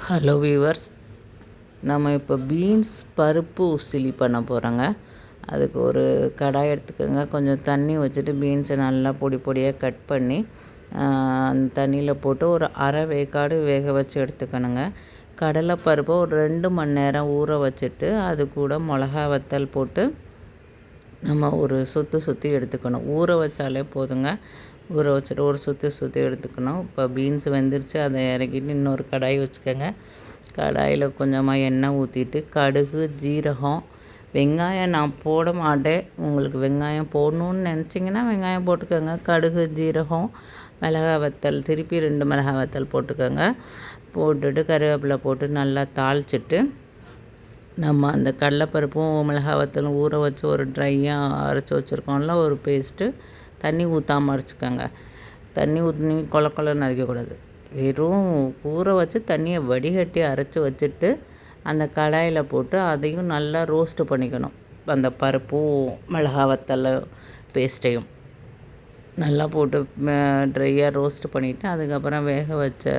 Hello viewers, நம்ம இப்போ beans பருப்பு உசிலி பண்ண போகிறோங்க. அதுக்கு ஒரு கடாய் எடுத்துக்கோங்க. கொஞ்சம் தண்ணி வச்சுட்டு பீன்ஸை நல்லா பொடி பொடியாக கட் பண்ணி அந்த தண்ணியில் போட்டு ஒரு அரை வேக்காடு வேக வச்சு எடுத்துக்கணுங்க. கடலைப்பருப்பை ஒரு 2 மணி நேரம் ஊற வச்சுட்டு அது கூட மிளகா வத்தல் போட்டு நம்ம ஒரு சுற்றி எடுத்துக்கணும். ஊற வச்சாலே போதுங்க. ஊற வச்சுட்டு ஒரு சுற்றி எடுத்துக்கணும். இப்போ பீன்ஸ் வெந்துருச்சு, அதை இறக்கிட்டு இன்னொரு கடாய் வச்சுக்கோங்க. கடாயில் கொஞ்சமாக எண்ணெய் ஊற்றிட்டு கடுகு, ஜீரகம், வெங்காயம் நான் போட மாட்டேன். உங்களுக்கு வெங்காயம் போடணுன்னு நினச்சிங்கன்னா வெங்காயம் போட்டுக்கோங்க. கடுகு, ஜீரகம், மிளகா வத்தல், திருப்பி 2 மிளகா வத்தல் போட்டுக்கோங்க. போட்டுட்டு கருவேப்பிலை போட்டு நல்லா தாளிச்சிட்டு நம்ம அந்த கடலைப்பருப்பும் மிளகா வத்தலும் ஊற வச்சு ஒரு ட்ரையாக அரைச்சி வச்சுருக்கோம்ல ஒரு பேஸ்ட்டு, தண்ணி ஊற்றாமல் அரைச்சிக்கோங்க. தண்ணி ஊற்றி கொலன்னு அரைக்கக்கூடாது. வெறும் ஊற வச்சு தண்ணியை வடிகட்டி அரைச்சி வச்சுட்டு அந்த கடாயில் போட்டு அதையும் நல்லா ரோஸ்ட்டு பண்ணிக்கணும். அந்த பருப்பும் மிளகா வத்தல் பேஸ்ட்டையும் நல்லா போட்டு ட்ரையாக ரோஸ்ட்டு பண்ணிவிட்டு அதுக்கப்புறம் வேக வச்ச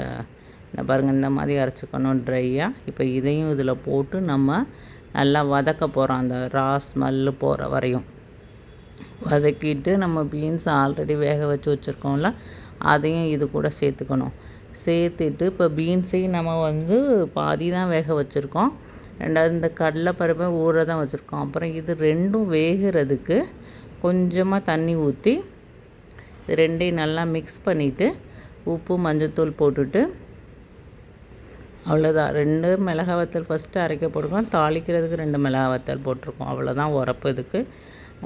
பாருங்கள் இந்த மாதிரி அரைச்சிக்கணும் ட்ரையாக. இப்போ இதையும் இதில் போட்டு நம்ம நல்லா வதக்க போகிறோம். அந்த ஸ்மெல்லு போகிற வரையும் வதக்கிட்டு நம்ம பீன்ஸ் ஆல்ரெடி வேக வச்சு வச்சுருக்கோம்ல, அதையும் இது கூட சேர்த்துக்கணும். சேர்த்துட்டு இப்போ பீன்ஸையும் நம்ம பாதி தான் வேக வச்சுருக்கோம். ரெண்டாவது இந்த கடலைப்பருப்பை ஊற தான் வச்சுருக்கோம். அப்புறம் இது ரெண்டும் வேகிறதுக்கு கொஞ்சமாக தண்ணி ஊற்றி இது ரெண்டையும் நல்லா மிக்ஸ் பண்ணிவிட்டு உப்பு, மஞ்சள்தூள் போட்டுட்டு அவ்வளோதான். 2 மிளகா வத்தல் ஃபஸ்ட்டு அரைக்க போட்டிருக்கோம். தாளிக்கிறதுக்கு 2 மிளகா வத்தல் போட்டிருக்கோம். அவ்வளோதான் உரப்பு இதுக்கு.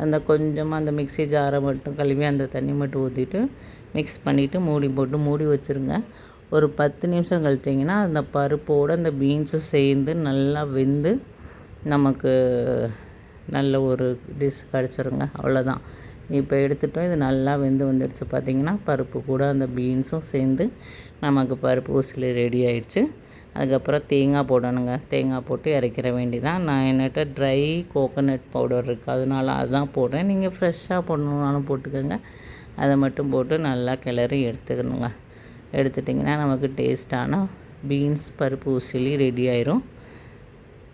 அந்த கொஞ்சமாக அந்த மிக்ஸி ஜாரை மட்டும் கழுவி அந்த தண்ணி மட்டும் ஊற்றிட்டு மிக்ஸ் பண்ணிவிட்டு மூடி போட்டு மூடி வச்சுருங்க. ஒரு 10 நிமிஷம் கழிச்சிங்கன்னா அந்த பருப்போடு அந்த பீன்ஸு சேர்ந்து நல்லா வெந்து நமக்கு நல்ல ஒரு டிஷ் கிடச்சிருங்க. அவ்வளோதான். இப்போ எடுத்துட்டோம். இது நல்லா வெந்து வந்துடுச்சு. பார்த்திங்கன்னா பருப்பு கூட அந்த பீன்ஸும் சேர்ந்து நமக்கு பருப்பு உசிலி ரெடி ஆயிடுச்சு. அதுக்கப்புறம் தேங்காய் போடணுங்க. தேங்காய் போட்டு இறக்கிற வேண்டிதான். நான் என்கிட்ட ட்ரை கோகோனட் பவுடர் இருக்குது, அதனால அதுதான் போடுறேன். நீங்கள் ஃப்ரெஷ்ஷாக போடணுன்னாலும் போட்டுக்கோங்க. அதை மட்டும் போட்டு நல்லா கிளறி எடுத்துக்கணுங்க. எடுத்துட்டிங்கன்னா நமக்கு டேஸ்ட்டான பீன்ஸ் பருப்பு உசிலி ரெடி ஆயிரும்.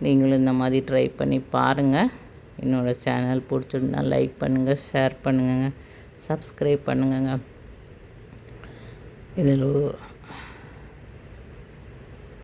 நீங்களும் இந்த மாதிரி ட்ரை பண்ணி பாருங்கள். என்னோடய சேனல் பிடிச்சிருந்தா லைக் பண்ணுங்கள், ஷேர் பண்ணுங்கள், சப்ஸ்கிரைப் பண்ணுங்க. இதில்